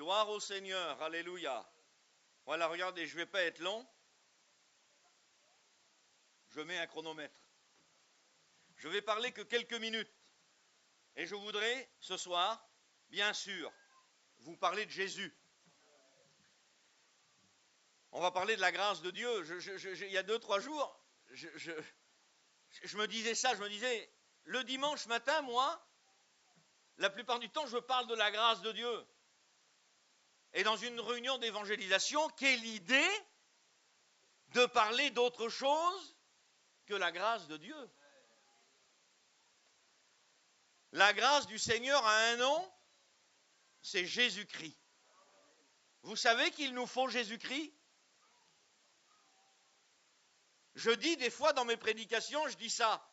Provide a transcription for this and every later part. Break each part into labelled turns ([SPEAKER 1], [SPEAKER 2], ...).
[SPEAKER 1] Gloire au Seigneur, alléluia. Voilà, regardez, je ne vais pas être long. Je mets un chronomètre. Je vais parler que quelques minutes. Et je voudrais, ce soir, bien sûr, vous parler de Jésus. On va parler de la grâce de Dieu. Il y a 2-3 jours, je me disais ça, je me disais, le dimanche matin, moi, la plupart du temps, je parle de la grâce de Dieu. Et dans une réunion d'évangélisation, quelle idée de parler d'autre chose que la grâce de Dieu. La grâce du Seigneur a un nom, c'est Jésus-Christ. Vous savez qu'il nous faut Jésus-Christ? Je dis des fois dans mes prédications, je dis ça.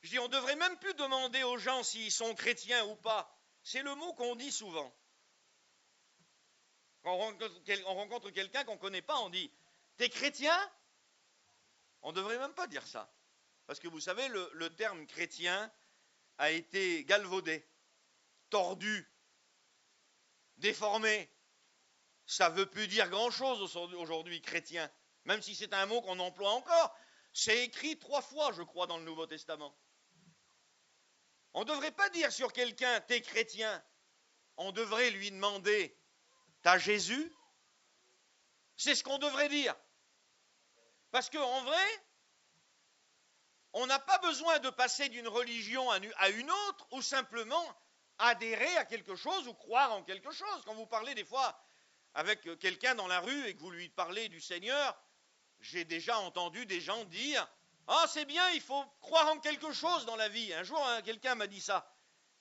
[SPEAKER 1] Je dis on ne devrait même plus demander aux gens s'ils sont chrétiens ou pas. C'est le mot qu'on dit souvent. Quand on rencontre quelqu'un qu'on ne connaît pas, on dit « T'es chrétien ?» On ne devrait même pas dire ça. Parce que vous savez, le terme chrétien a été galvaudé, tordu, déformé. Ça ne veut plus dire grand-chose aujourd'hui, chrétien. Même si c'est un mot qu'on emploie encore. C'est écrit 3 fois, je crois, dans le Nouveau Testament. On ne devrait pas dire sur quelqu'un « T'es chrétien ». On devrait lui demander « T'as Jésus ?» C'est ce qu'on devrait dire. Parce qu'en vrai, on n'a pas besoin de passer d'une religion à une autre ou simplement adhérer à quelque chose ou croire en quelque chose. Quand vous parlez des fois avec quelqu'un dans la rue et que vous lui parlez du Seigneur, j'ai déjà entendu des gens dire « Ah, c'est bien, il faut croire en quelque chose dans la vie. » Un jour, quelqu'un m'a dit ça.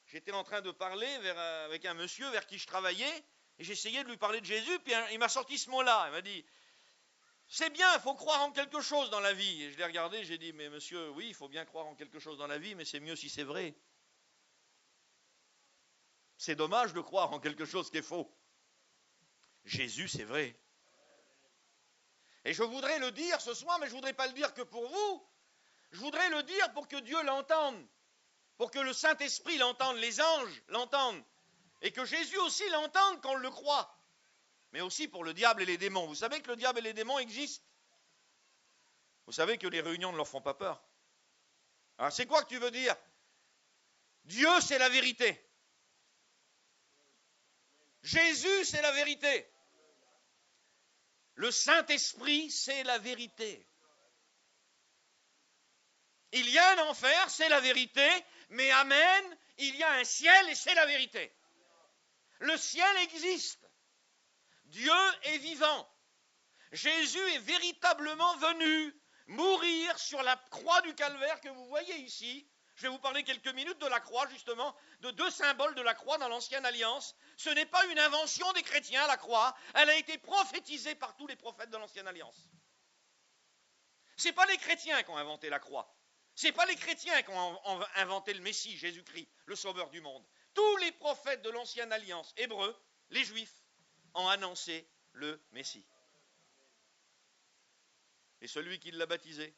[SPEAKER 1] J'étais en train de parler avec un monsieur vers qui je travaillais et j'essayais de lui parler de Jésus, puis il m'a sorti ce mot-là. Il m'a dit « C'est bien, il faut croire en quelque chose dans la vie. » Et je l'ai regardé, j'ai dit « Mais monsieur, oui, il faut bien croire en quelque chose dans la vie, mais c'est mieux si c'est vrai. C'est dommage de croire en quelque chose qui est faux. Jésus, c'est vrai. » Et je voudrais le dire ce soir, mais je ne voudrais pas le dire que pour vous. Je voudrais le dire pour que Dieu l'entende, pour que le Saint-Esprit l'entende, les anges l'entendent, et que Jésus aussi l'entende quand on le croit. Mais aussi pour le diable et les démons. Vous savez que le diable et les démons existent. Vous savez que les réunions ne leur font pas peur. Alors c'est quoi que tu veux dire? Dieu, c'est la vérité. Jésus, c'est la vérité. Le Saint-Esprit, c'est la vérité. Il y a un enfer, c'est la vérité, mais amen, il y a un ciel et c'est la vérité. Le ciel existe. Dieu est vivant. Jésus est véritablement venu mourir sur la croix du calvaire que vous voyez ici. Je vais vous parler quelques minutes de la croix, justement, de 2 symboles de la croix dans l'Ancienne Alliance. Ce n'est pas une invention des chrétiens, la croix. Elle a été prophétisée par tous les prophètes de l'Ancienne Alliance. Ce n'est pas les chrétiens qui ont inventé la croix. Ce n'est pas les chrétiens qui ont inventé le Messie, Jésus-Christ, le Sauveur du monde. Tous les prophètes de l'Ancienne Alliance, hébreux, les Juifs, ont annoncé le Messie. Et celui qui l'a baptisé,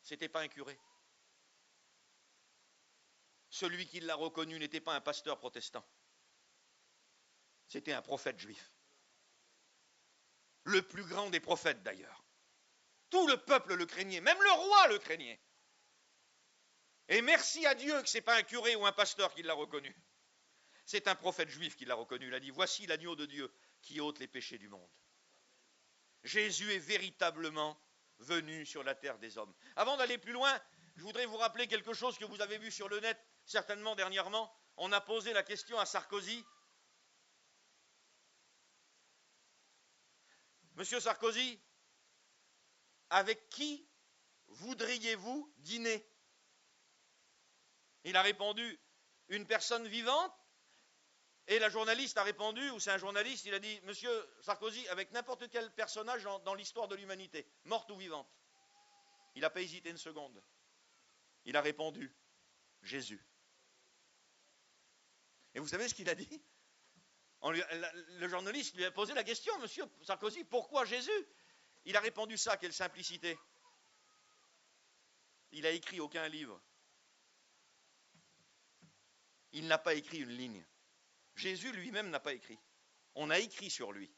[SPEAKER 1] ce n'était pas un curé. Celui qui l'a reconnu n'était pas un pasteur protestant. C'était un prophète juif. Le plus grand des prophètes d'ailleurs. Tout le peuple le craignait, même le roi le craignait. Et merci à Dieu que ce n'est pas un curé ou un pasteur qui l'a reconnu. C'est un prophète juif qui l'a reconnu. Il a dit, voici l'agneau de Dieu qui ôte les péchés du monde. Jésus est véritablement venu sur la terre des hommes. Avant d'aller plus loin, je voudrais vous rappeler quelque chose que vous avez vu sur le net, certainement dernièrement. On a posé la question à Sarkozy. Monsieur Sarkozy, avec qui voudriez-vous dîner? Il a répondu, une personne vivante. Et la journaliste a répondu, ou c'est un journaliste, il a dit, Monsieur Sarkozy, avec n'importe quel personnage dans l'histoire de l'humanité, morte ou vivante. Il n'a pas hésité une seconde. Il a répondu, Jésus. Et vous savez ce qu'il a dit? Le journaliste lui a posé la question, Monsieur Sarkozy, pourquoi Jésus? Il a répondu ça, quelle simplicité. Il n'a écrit aucun livre. Il n'a pas écrit une ligne. Jésus lui-même n'a pas écrit. On a écrit sur lui.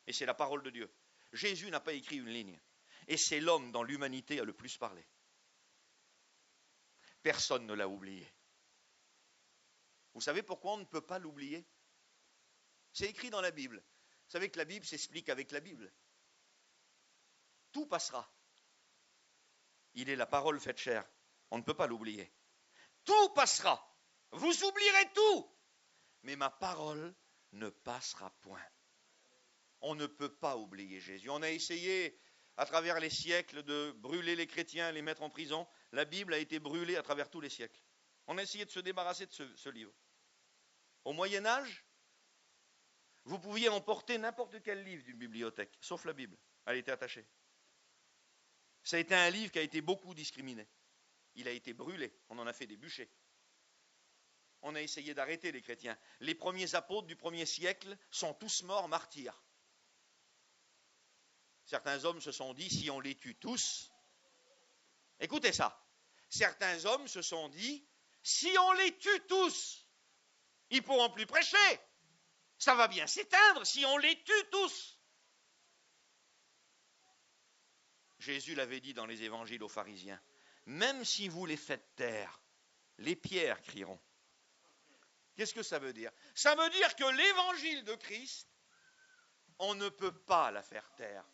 [SPEAKER 1] Et c'est la parole de Dieu. Jésus n'a pas écrit une ligne. Et c'est l'homme dans l'humanité a le plus parlé. Personne ne l'a oublié. Vous savez pourquoi on ne peut pas l'oublier? C'est écrit dans la Bible. Vous savez que la Bible s'explique avec la Bible. Tout passera. Il est la parole faite chair. On ne peut pas l'oublier. Tout passera. Vous oublierez tout. Mais ma parole ne passera point. On ne peut pas oublier Jésus. On a essayé à travers les siècles de brûler les chrétiens, les mettre en prison. La Bible a été brûlée à travers tous les siècles. On a essayé de se débarrasser de ce livre. Au Moyen-Âge, vous pouviez emporter n'importe quel livre d'une bibliothèque, sauf la Bible. Elle était attachée. Ça a été un livre qui a été beaucoup discriminé. Il a été brûlé. On en a fait des bûchers. On a essayé d'arrêter les chrétiens. Les premiers apôtres du 1er siècle sont tous morts martyrs. Certains hommes se sont dit, si on les tue tous, écoutez ça, certains hommes se sont dit, si on les tue tous, ils ne pourront plus prêcher. Ça va bien s'éteindre si on les tue tous. Jésus l'avait dit dans les évangiles aux pharisiens, même si vous les faites taire, les pierres crieront. Qu'est-ce que ça veut dire? Ça veut dire que l'évangile de Christ, on ne peut pas la faire taire.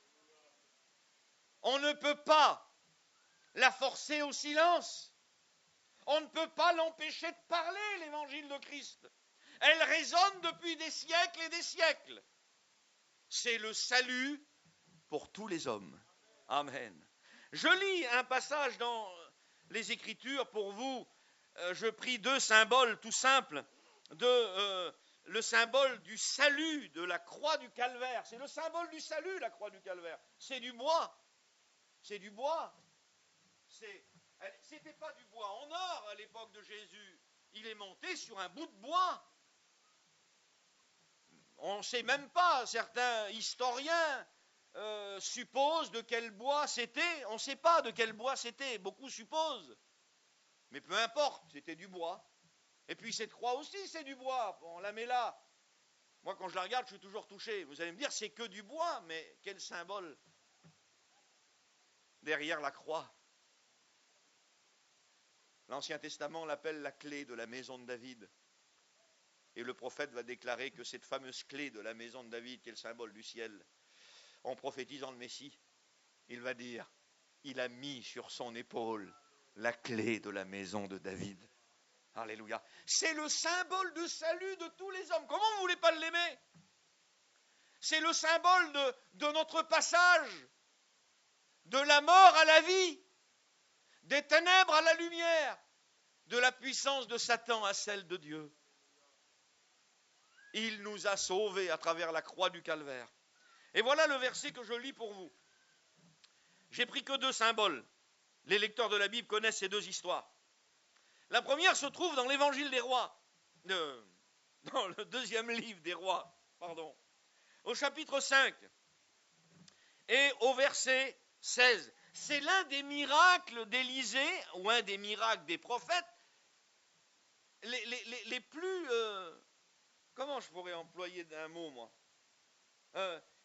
[SPEAKER 1] On ne peut pas la forcer au silence. On ne peut pas l'empêcher de parler, l'évangile de Christ. Elle résonne depuis des siècles et des siècles. C'est le salut pour tous les hommes. Amen. Je lis un passage dans les Écritures pour vous. Je prie deux symboles tout simples. Le symbole du salut de la croix du calvaire. C'est le symbole du salut, la croix du calvaire. C'est du bois. C'est du bois. C'était pas du bois en or à l'époque de Jésus. Il est monté sur un bout de bois. On ne sait même pas, certains historiens supposent de quel bois c'était. On ne sait pas de quel bois c'était, beaucoup supposent. Mais peu importe, c'était du bois. Et puis cette croix aussi, c'est du bois. On la met là. Moi, quand je la regarde, je suis toujours touché. Vous allez me dire, c'est que du bois, mais quel symbole derrière la croix. L'Ancien Testament l'appelle la clé de la maison de David. Et le prophète va déclarer que cette fameuse clé de la maison de David, qui est le symbole du ciel, en prophétisant le Messie, il va dire, il a mis sur son épaule la clé de la maison de David. Alléluia. C'est le symbole de salut de tous les hommes. Comment vous ne voulez pas l'aimer? C'est le symbole de notre passage de la mort à la vie, des ténèbres à la lumière, de la puissance de Satan à celle de Dieu. Il nous a sauvés à travers la croix du calvaire. Et voilà le verset que je lis pour vous. J'ai pris que deux symboles. Les lecteurs de la Bible connaissent ces deux histoires. La première se trouve dans l'Évangile des rois, dans le deuxième livre des rois, au chapitre 5 et au verset 16. C'est l'un des miracles d'Élisée, ou un des miracles des prophètes, les plus... comment je pourrais employer un mot, moi?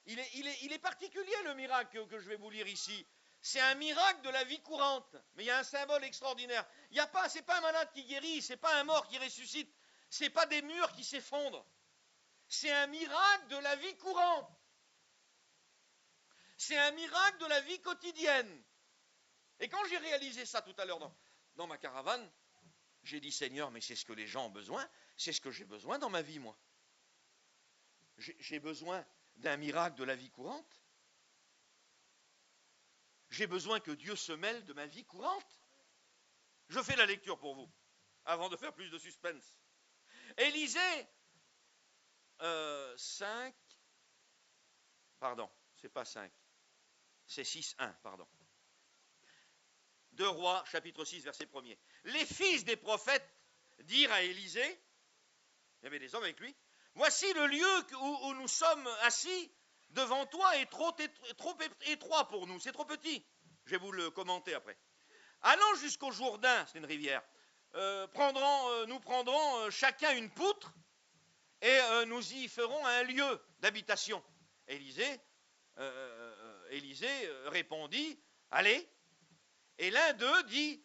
[SPEAKER 1] Il est particulier, le miracle que je vais vous lire ici. C'est un miracle de la vie courante, mais il y a un symbole extraordinaire. C'est pas un malade qui guérit, c'est pas un mort qui ressuscite, c'est pas des murs qui s'effondrent. C'est un miracle de la vie courante. C'est un miracle de la vie quotidienne. Et quand j'ai réalisé ça tout à l'heure dans ma caravane, j'ai dit, Seigneur, mais c'est ce que les gens ont besoin, c'est ce que j'ai besoin dans ma vie, moi. J'ai besoin d'un miracle de la vie courante. J'ai besoin que Dieu se mêle de ma vie courante. Je fais la lecture pour vous, avant de faire plus de suspense. Élisée, 5, pardon, c'est pas 5, c'est 6:1, pardon. 2 Rois, chapitre 6, verset 1er. Les fils des prophètes dirent à Élisée, il y avait des hommes avec lui, voici le lieu où nous sommes assis devant toi est trop étroit pour nous, c'est trop petit. Je vais vous le commenter après. Allons jusqu'au Jourdain, c'est une rivière, nous prendrons chacun une poutre et nous y ferons un lieu d'habitation. Élisée répondit, allez. Et l'un d'eux dit,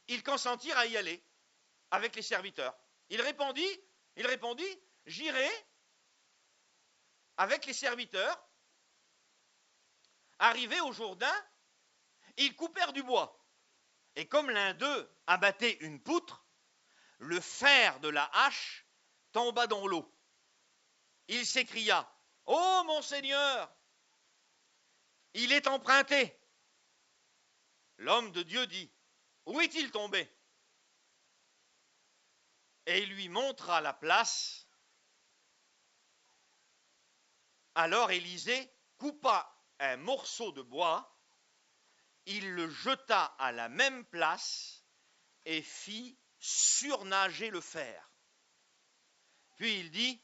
[SPEAKER 1] ils consentirent à y aller avec les serviteurs. Il répondit, j'irai avec les serviteurs. Arrivés au Jourdain, ils coupèrent du bois. Et comme l'un d'eux abattait une poutre, le fer de la hache tomba dans l'eau. Il s'écria, « Oh, mon Seigneur, il est emprunté. » L'homme de Dieu dit, « Où est-il tombé ?» Et il lui montra la place. Alors Élisée coupa un morceau de bois, il le jeta à la même place et fit surnager le fer. Puis il dit,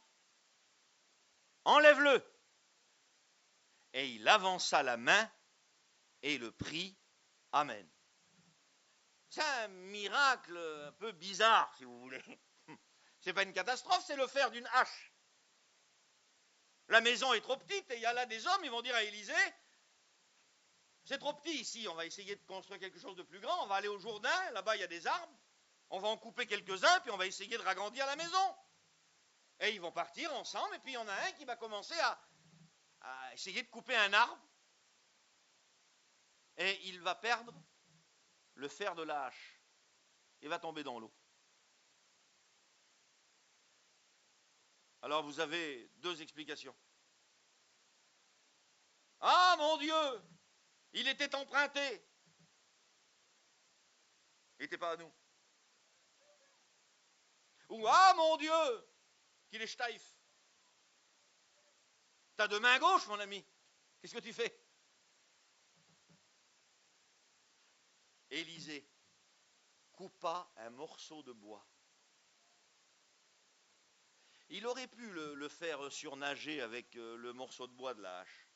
[SPEAKER 1] enlève-le. Et il avança la main et le prit. Amen. C'est un miracle un peu bizarre, si vous voulez. C'est pas une catastrophe, c'est le fer d'une hache. La maison est trop petite et il y a là des hommes, ils vont dire à Élisée, c'est trop petit ici, on va essayer de construire quelque chose de plus grand, on va aller au Jourdain, là-bas il y a des arbres, on va en couper quelques-uns, puis on va essayer de ragrandir la maison. Et ils vont partir ensemble, et puis il y en a un qui va commencer à essayer de couper un arbre, et il va perdre le fer de la hache. Il va tomber dans l'eau. Alors vous avez deux explications. Ah mon Dieu, il était emprunté. Il n'était pas à nous. Ou ah mon Dieu, qu'il est steif. T'as deux mains gauches, mon ami. Qu'est-ce que tu fais? Élisée coupa un morceau de bois. Il aurait pu le faire surnager avec le morceau de bois de la hache.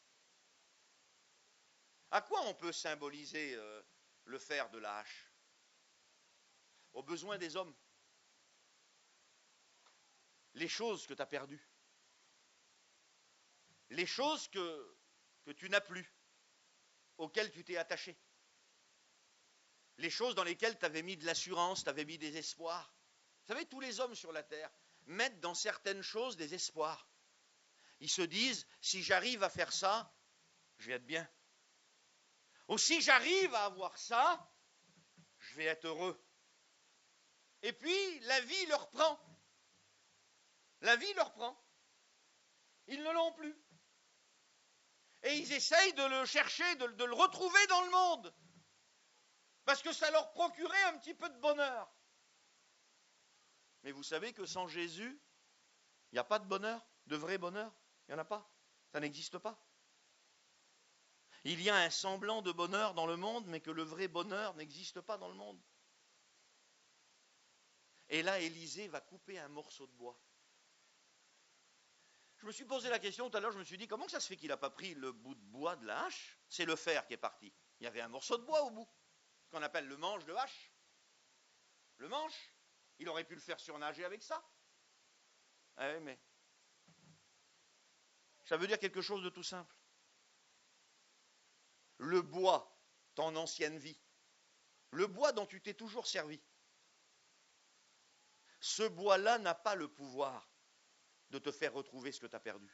[SPEAKER 1] À quoi on peut symboliser le fer de la hache? Aux besoins des hommes. Les choses que tu as perdues. Les choses que tu n'as plus, auxquelles tu t'es attaché. Les choses dans lesquelles tu avais mis de l'assurance, tu avais mis des espoirs. Vous savez, tous les hommes sur la terre mettent dans certaines choses des espoirs. Ils se disent, si j'arrive à faire ça, je vais être bien. Ou si j'arrive à avoir ça, je vais être heureux. Et puis, la vie leur prend. La vie leur prend. Ils ne l'ont plus. Et ils essayent de le chercher, de le retrouver dans le monde. Parce que ça leur procurait un petit peu de bonheur. Mais vous savez que sans Jésus, il n'y a pas de bonheur, de vrai bonheur. Il n'y en a pas. Ça n'existe pas. Il y a un semblant de bonheur dans le monde, mais que le vrai bonheur n'existe pas dans le monde. Et là, Élisée va couper un morceau de bois. Je me suis posé la question tout à l'heure, je me suis dit, comment ça se fait qu'il n'a pas pris le bout de bois de la hache? C'est le fer qui est parti. Il y avait un morceau de bois au bout, ce qu'on appelle le manche de hache. Le manche, il aurait pu le faire surnager avec ça. Ah oui, mais ça veut dire quelque chose de tout simple. Le bois, ton ancienne vie, le bois dont tu t'es toujours servi, ce bois-là n'a pas le pouvoir de te faire retrouver ce que tu as perdu.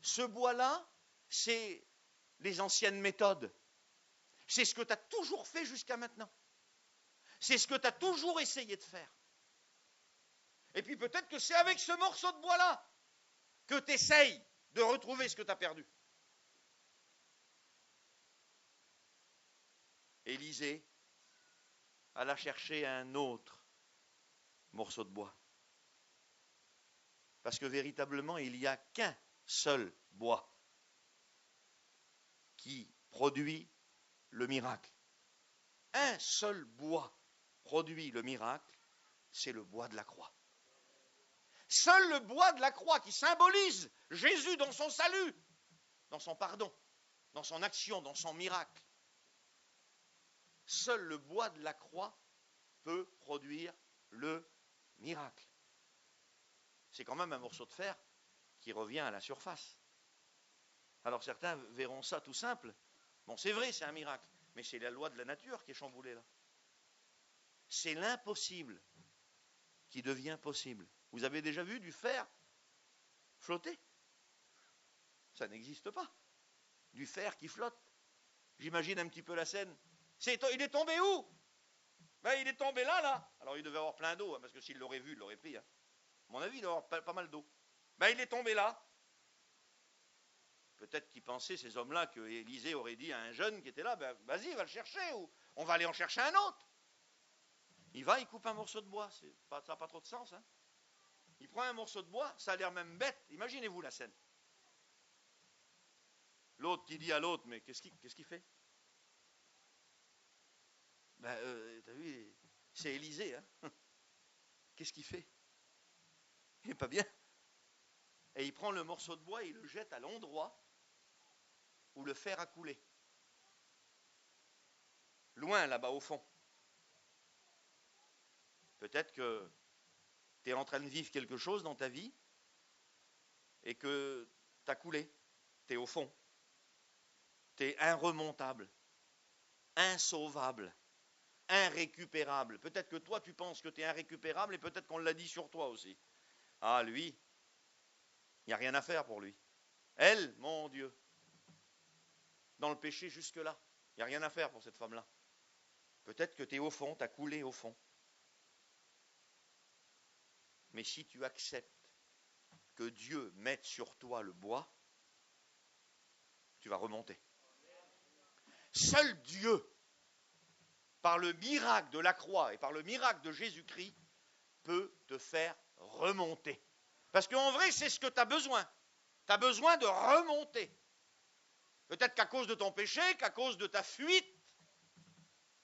[SPEAKER 1] Ce bois-là, c'est les anciennes méthodes. C'est ce que tu as toujours fait jusqu'à maintenant. C'est ce que tu as toujours essayé de faire. Et puis peut-être que c'est avec ce morceau de bois-là que tu essayes de retrouver ce que tu as perdu. Élisée alla chercher un autre morceau de bois. Parce que véritablement, il n'y a qu'un seul bois qui produit le miracle. Un seul bois produit le miracle, c'est le bois de la croix. Seul le bois de la croix qui symbolise Jésus dans son salut, dans son pardon, dans son action, dans son miracle, Seul le bois de la croix peut produire le miracle. C'est quand même un morceau de fer qui revient à la surface. Alors certains verront ça tout simple. Bon, c'est vrai, c'est un miracle, mais c'est la loi de la nature qui est chamboulée là. C'est l'impossible qui devient possible. Vous avez déjà vu du fer flotter? Ça n'existe pas. Du fer qui flotte. J'imagine un petit peu la scène. Il est tombé où? Ben, il est tombé là. Alors il devait avoir plein d'eau, hein, parce que s'il l'aurait vu, il l'aurait pris. Hein. À mon avis, il doit avoir pas mal d'eau. Ben, il est tombé là. Peut-être qu'ils pensaient, ces hommes-là, que Élisée aurait dit à un jeune qui était là, ben, vas-y, va le chercher, ou on va aller en chercher un autre. Il va, il coupe un morceau de bois. Ça n'a pas trop de sens. Hein. Il prend un morceau de bois, ça a l'air même bête. Imaginez-vous la scène. L'autre qui dit à l'autre, mais qu'est-ce qu'il fait? Ben, t'as vu, c'est Élisée. Hein. Qu'est-ce qu'il fait? Il n'est pas bien. Et il prend le morceau de bois et il le jette à l'endroit où le fer a coulé. Loin, là-bas, au fond. Peut-être que tu es en train de vivre quelque chose dans ta vie et que tu as coulé. Tu es au fond. Tu es irremontable, insauvable, irrécupérable. Peut-être que toi, tu penses que tu es irrécupérable et peut-être qu'on l'a dit sur toi aussi. Ah, lui, il n'y a rien à faire pour lui. Elle, mon Dieu, dans le péché jusque-là, il n'y a rien à faire pour cette femme-là. Peut-être que tu es au fond, tu as coulé au fond. Mais si tu acceptes que Dieu mette sur toi le bois, tu vas remonter. Seul Dieu, par le miracle de la croix et par le miracle de Jésus-Christ, peut te faire remonter. Parce qu'en vrai, c'est ce que tu as besoin. Tu as besoin de remonter. Peut-être qu'à cause de ton péché, qu'à cause de ta fuite,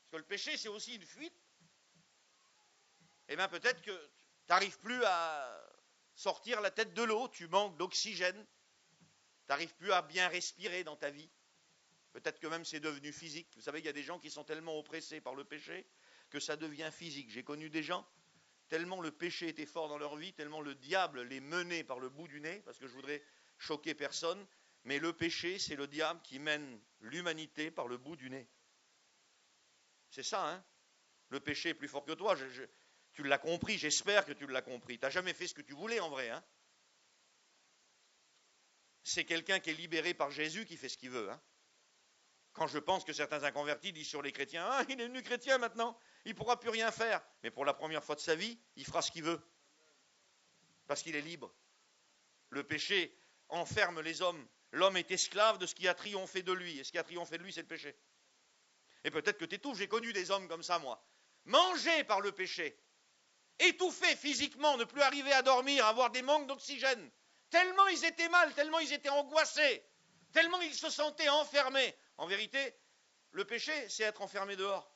[SPEAKER 1] parce que le péché, c'est aussi une fuite, eh bien peut-être que tu n'arrives plus à sortir la tête de l'eau, tu manques d'oxygène, tu n'arrives plus à bien respirer dans ta vie. Peut-être que même c'est devenu physique. Vous savez, il y a des gens qui sont tellement oppressés par le péché que ça devient physique. J'ai connu des gens, tellement le péché était fort dans leur vie, tellement le diable les menait par le bout du nez, parce que je voudrais choquer personne, mais le péché, c'est le diable qui mène l'humanité par le bout du nez. C'est ça, hein? Le péché est plus fort que toi. Tu l'as compris, j'espère que tu l'as compris. Tu n'as jamais fait ce que tu voulais en vrai, hein? C'est quelqu'un qui est libéré par Jésus qui fait ce qu'il veut, hein? Quand je pense que certains inconvertis disent sur les chrétiens, ah, il est devenu chrétien maintenant, il ne pourra plus rien faire. Mais pour la première fois de sa vie, il fera ce qu'il veut. Parce qu'il est libre. Le péché enferme les hommes. L'homme est esclave de ce qui a triomphé de lui. Et ce qui a triomphé de lui, c'est le péché. Et peut-être que tu étouffes. J'ai connu des hommes comme ça, moi. Mangés par le péché. Étouffés physiquement, ne plus arriver à dormir, avoir des manques d'oxygène. Tellement ils étaient mal, tellement ils étaient angoissés, tellement ils se sentaient enfermés. En vérité, le péché, c'est être enfermé dehors.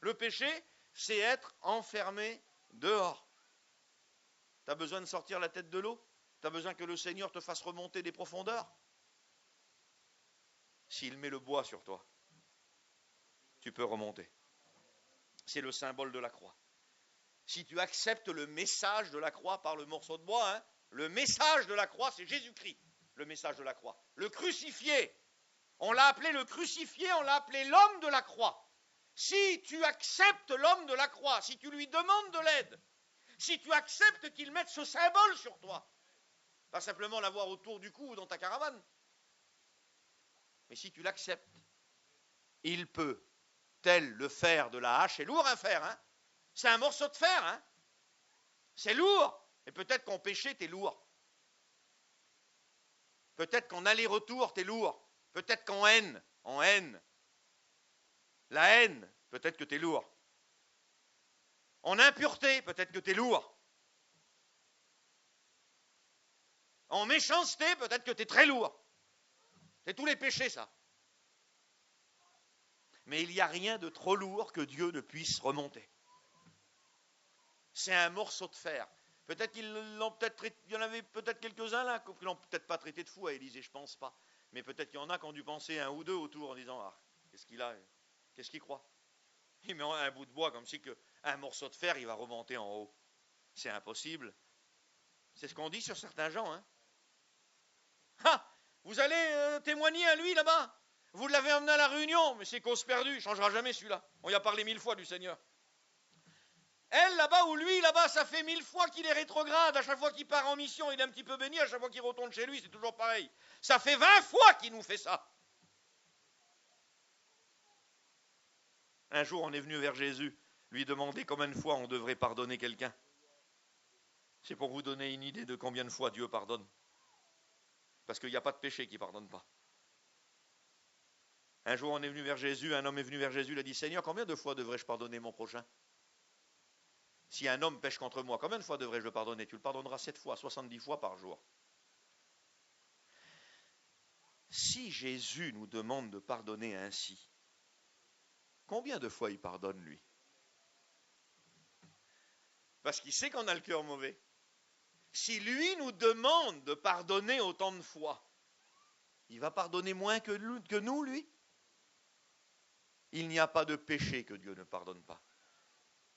[SPEAKER 1] Le péché, c'est être enfermé dehors. Tu as besoin de sortir la tête de l'eau? Tu as besoin que le Seigneur te fasse remonter des profondeurs? S'il met le bois sur toi, tu peux remonter. C'est le symbole de la croix. Si tu acceptes le message de la croix par le morceau de bois, hein, le message de la croix, c'est Jésus-Christ, le message de la croix. Le crucifié, on l'a appelé le crucifié, on l'a appelé l'homme de la croix. Si tu acceptes l'homme de la croix, si tu lui demandes de l'aide, si tu acceptes qu'il mette ce symbole sur toi, pas simplement l'avoir autour du cou ou dans ta caravane, mais si tu l'acceptes, il peut, tel le fer de la hache, c'est lourd un fer, hein? C'est un morceau de fer, hein? C'est lourd. Et peut-être qu'en péché, t'es lourd. Peut-être qu'en aller-retour, t'es lourd. Peut-être qu'en haine, la haine, peut-être que t'es lourd. En impureté, peut-être que t'es lourd. En méchanceté, peut-être que t'es très lourd. C'est tous les péchés, ça. Mais il n'y a rien de trop lourd que Dieu ne puisse remonter. C'est un morceau de fer. Peut-être qu'il y en avait peut-être quelques-uns là qui l'ont peut-être pas traité de fou à Élisée, je pense pas. Mais peut-être qu'il y en a qui ont dû penser un ou deux autour en disant, ah, qu'est-ce qu'il a? Qu'est-ce qu'il croit? Il met un bout de bois comme si un morceau de fer, il va remonter en haut. C'est impossible. C'est ce qu'on dit sur certains gens. Hein. Ah, vous allez témoigner à lui là-bas. Vous l'avez emmené à la réunion, mais c'est cause perdue. Il ne changera jamais celui-là. On y a parlé 1000 fois du Seigneur. Elle là-bas ou lui là-bas, ça fait 1000 fois qu'il est rétrograde. À chaque fois qu'il part en mission, il est un petit peu béni. À chaque fois qu'il retourne chez lui, c'est toujours pareil. Ça fait 20 fois qu'il nous fait ça. Un jour, on est venu vers Jésus, lui demander combien de fois on devrait pardonner quelqu'un. C'est pour vous donner une idée de combien de fois Dieu pardonne. Parce qu'il n'y a pas de péché qui ne pardonne pas. Un jour, on est venu vers Jésus, un homme est venu vers Jésus, il a dit, Seigneur, combien de fois devrais-je pardonner mon prochain? Si un homme pêche contre moi, combien de fois devrais-je le pardonner? Tu le pardonneras 7 fois, 70 fois par jour. Si Jésus nous demande de pardonner ainsi, combien de fois il pardonne, lui? Parce qu'il sait qu'on a le cœur mauvais. Si lui nous demande de pardonner autant de fois, il va pardonner moins que nous, lui? Il n'y a pas de péché que Dieu ne pardonne pas.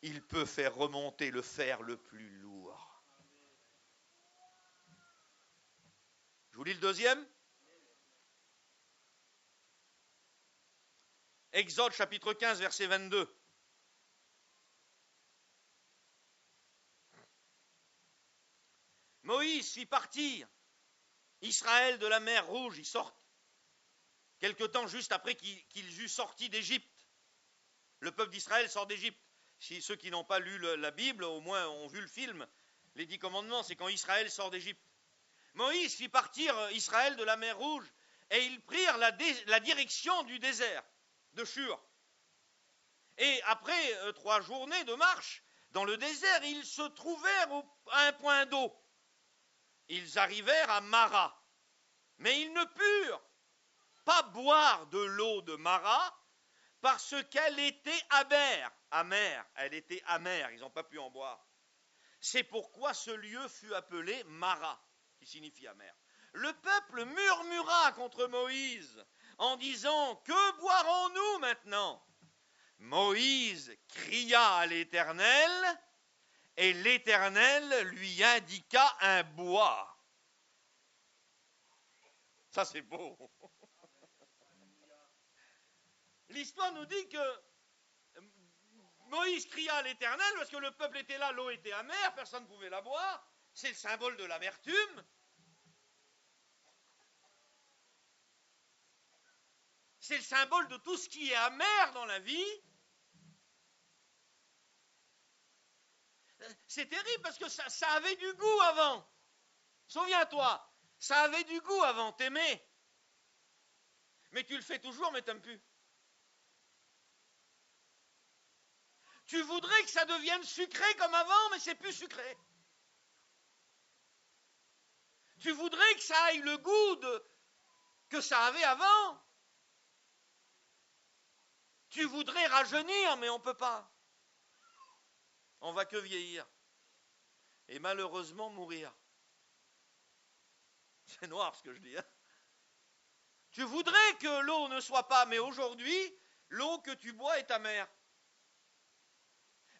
[SPEAKER 1] Il peut faire remonter le fer le plus lourd. Je vous lis le deuxième. Exode chapitre 15, verset 22. Moïse fit partir Israël de la mer Rouge, ils sortent. Quelque temps juste après qu'ils eussent sorti d'Égypte. Le peuple d'Israël sort d'Égypte. Si ceux qui n'ont pas lu la Bible, au moins ont vu le film, les 10 commandements, c'est quand Israël sort d'Égypte. Moïse fit partir Israël de la mer Rouge et ils prirent la direction du désert de Shur. Et après 3 journées de marche dans le désert, ils se trouvèrent à un point d'eau. Ils arrivèrent à Mara, mais ils ne purent pas boire de l'eau de Mara parce qu'elle était amère, elle était amère, ils n'ont pas pu en boire. C'est pourquoi ce lieu fut appelé Mara, qui signifie amer. Le peuple murmura contre Moïse en disant, que boirons-nous maintenant? Moïse cria à l'Éternel et l'Éternel lui indiqua un bois. Ça c'est beau. L'histoire nous dit que Moïse cria à l'Éternel parce que le peuple était là, l'eau était amère, personne ne pouvait la boire. C'est le symbole de l'amertume. C'est le symbole de tout ce qui est amer dans la vie. C'est terrible parce que ça avait du goût avant. Souviens-toi, ça avait du goût avant, t'aimais. Mais tu le fais toujours, mais t'aimes plus. Tu voudrais que ça devienne sucré comme avant, mais c'est plus sucré. Tu voudrais que ça aille le goût que ça avait avant. Tu voudrais rajeunir, mais on ne peut pas. On va que vieillir. Et malheureusement mourir. C'est noir ce que je dis. Hein. Tu voudrais que l'eau ne soit pas, mais aujourd'hui, l'eau que tu bois est amère.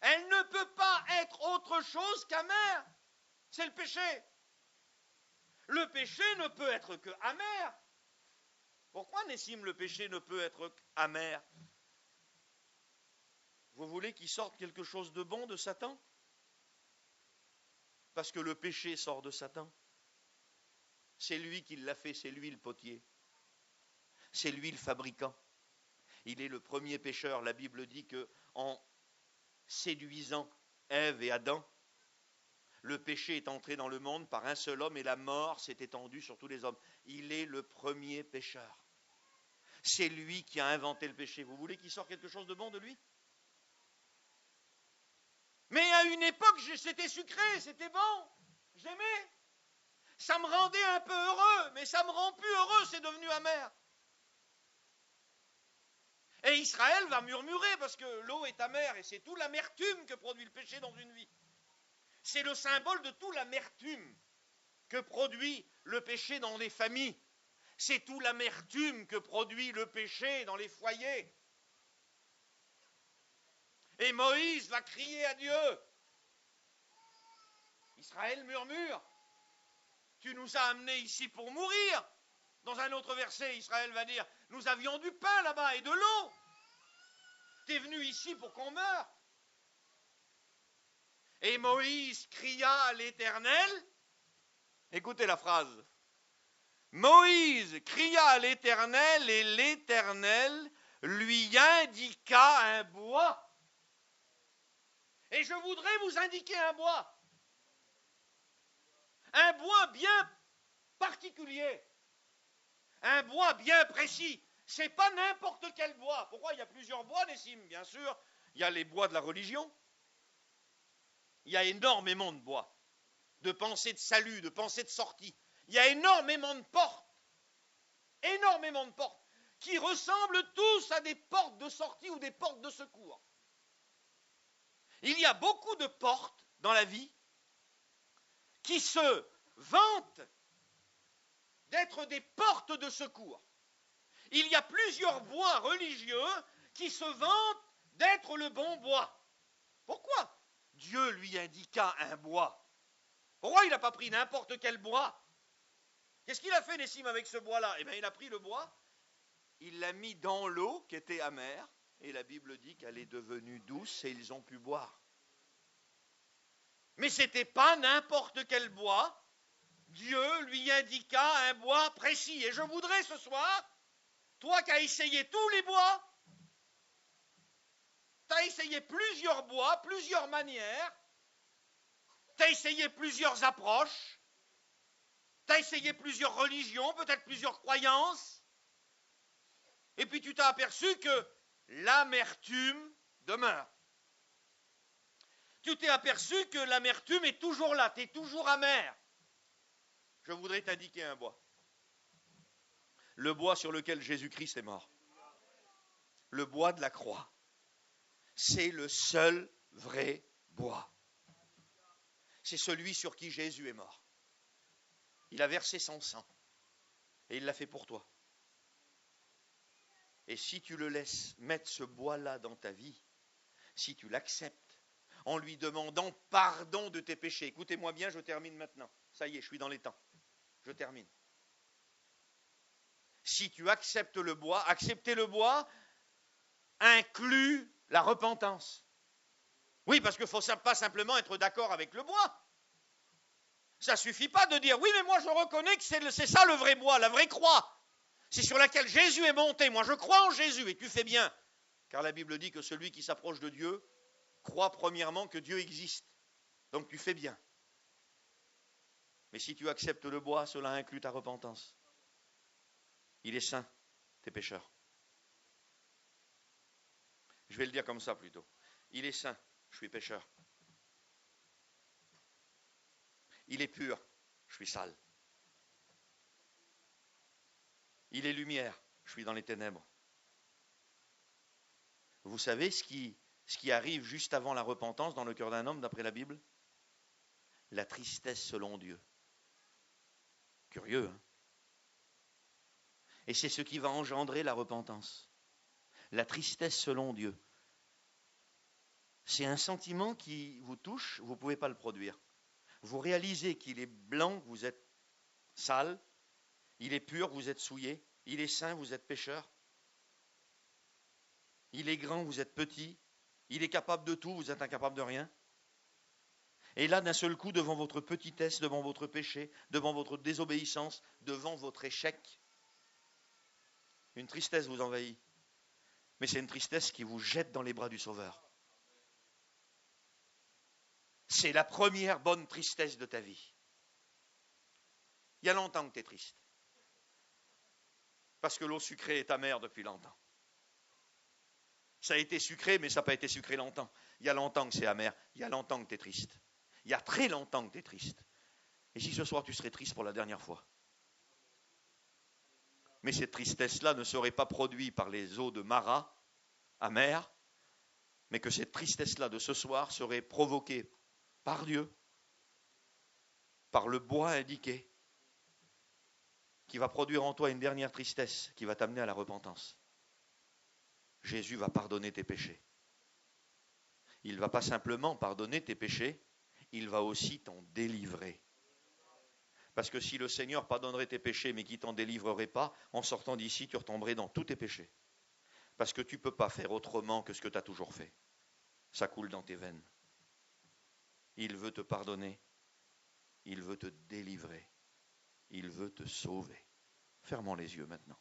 [SPEAKER 1] Elle ne peut pas être autre chose qu'amère. C'est le péché. Le péché ne peut être que amer. Pourquoi, Nessim, le péché ne peut être amer? Vous voulez qu'il sorte quelque chose de bon de Satan? Parce que le péché sort de Satan. C'est lui qui l'a fait, c'est lui le potier. C'est lui le fabricant. Il est le premier pécheur. La Bible dit que en séduisant Ève et Adam, le péché est entré dans le monde par un seul homme et la mort s'est étendue sur tous les hommes. Il est le premier pécheur. C'est lui qui a inventé le péché. Vous voulez qu'il sorte quelque chose de bon de lui? Mais à une époque, c'était sucré, c'était bon. J'aimais. Ça me rendait un peu heureux, mais ça me rend plus heureux, c'est devenu amer. Et Israël va murmurer parce que l'eau est amère et c'est toute l'amertume que produit le péché dans une vie. C'est le symbole de toute l'amertume que produit le péché dans les familles. C'est toute l'amertume que produit le péché dans les foyers. Et Moïse va crier à Dieu. Israël murmure. Tu nous as amenés ici pour mourir. Dans un autre verset, Israël va dire, nous avions du pain là-bas et de l'eau. Tu es venu ici pour qu'on meure. Et Moïse cria à l'Éternel. Écoutez la phrase. Moïse cria à l'Éternel et l'Éternel lui indiqua un bois. Et je voudrais vous indiquer un bois. Un bois bien particulier. Un bois bien précis. C'est pas n'importe quel bois. Pourquoi il y a plusieurs bois, Nessim? Bien sûr, il y a les bois de la religion. Il y a énormément de bois. De pensée de salut, de pensée de sortie. Il y a énormément de portes. Énormément de portes. Qui ressemblent tous à des portes de sortie ou des portes de secours. Il y a beaucoup de portes dans la vie qui se vantent d'être des portes de secours. Il y a plusieurs bois religieux qui se vantent d'être le bon bois. Pourquoi Dieu lui indiqua un bois? Pourquoi il n'a pas pris n'importe quel bois? Qu'est-ce qu'il a fait, Nessim, avec ce bois-là? Eh bien, il a pris le bois, il l'a mis dans l'eau qui était amère, et la Bible dit qu'elle est devenue douce et ils ont pu boire. Mais ce n'était pas n'importe quel bois. Dieu lui indiqua un bois précis. Et je voudrais ce soir, toi qui as essayé tous les bois, tu as essayé plusieurs bois, plusieurs manières, tu as essayé plusieurs approches, tu as essayé plusieurs religions, peut-être plusieurs croyances, et puis tu t'es aperçu que l'amertume demeure. Tu t'es aperçu que l'amertume est toujours là, tu es toujours amer. Je voudrais t'indiquer un bois. Le bois sur lequel Jésus-Christ est mort. Le bois de la croix. C'est le seul vrai bois. C'est celui sur qui Jésus est mort. Il a versé son sang. Et il l'a fait pour toi. Et si tu le laisses mettre ce bois-là dans ta vie, si tu l'acceptes, en lui demandant pardon de tes péchés. Écoutez-moi bien, je termine maintenant. Ça y est, je suis dans les temps. Je termine. Si tu acceptes le bois, accepter le bois inclut la repentance. Oui, parce qu'il ne faut pas simplement être d'accord avec le bois. Ça ne suffit pas de dire, oui, mais moi je reconnais que c'est ça le vrai bois, la vraie croix. C'est sur laquelle Jésus est monté. Moi je crois en Jésus et tu fais bien. Car la Bible dit que celui qui s'approche de Dieu croit premièrement que Dieu existe. Donc tu fais bien. Mais si tu acceptes le bois, cela inclut ta repentance. Il est saint, tes pécheurs. Je vais le dire comme ça plutôt. Il est saint, je suis pécheur. Il est pur, je suis sale. Il est lumière, je suis dans les ténèbres. Vous savez ce qui arrive juste avant la repentance dans le cœur d'un homme, d'après la Bible? La tristesse selon Dieu. Curieux, hein? Et c'est ce qui va engendrer la repentance. La tristesse selon Dieu. C'est un sentiment qui vous touche, vous ne pouvez pas le produire. Vous réalisez qu'il est blanc, vous êtes sale. Il est pur, vous êtes souillé. Il est saint, vous êtes pécheur. Il est grand, vous êtes petit. Il est capable de tout, vous êtes incapable de rien. Et là, d'un seul coup, devant votre petitesse, devant votre péché, devant votre désobéissance, devant votre échec, une tristesse vous envahit. Mais c'est une tristesse qui vous jette dans les bras du Sauveur. C'est la première bonne tristesse de ta vie. Il y a longtemps que tu es triste. Parce que l'eau sucrée est amère depuis longtemps. Ça a été sucré, mais ça n'a pas été sucré longtemps. Il y a longtemps que c'est amer. Il y a longtemps que tu es triste. Il y a très longtemps que tu es triste. Et si ce soir tu serais triste pour la dernière fois? Mais cette tristesse-là ne serait pas produite par les eaux de Mara, amères, mais que cette tristesse-là de ce soir serait provoquée par Dieu, par le bois indiqué, qui va produire en toi une dernière tristesse, qui va t'amener à la repentance. Jésus va pardonner tes péchés. Il ne va pas simplement pardonner tes péchés, il va aussi t'en délivrer. Parce que si le Seigneur pardonnerait tes péchés mais qu'il ne t'en délivrerait pas, en sortant d'ici, tu retomberais dans tous tes péchés. Parce que tu ne peux pas faire autrement que ce que tu as toujours fait. Ça coule dans tes veines. Il veut te pardonner, il veut te délivrer, il veut te sauver. Fermons les yeux maintenant.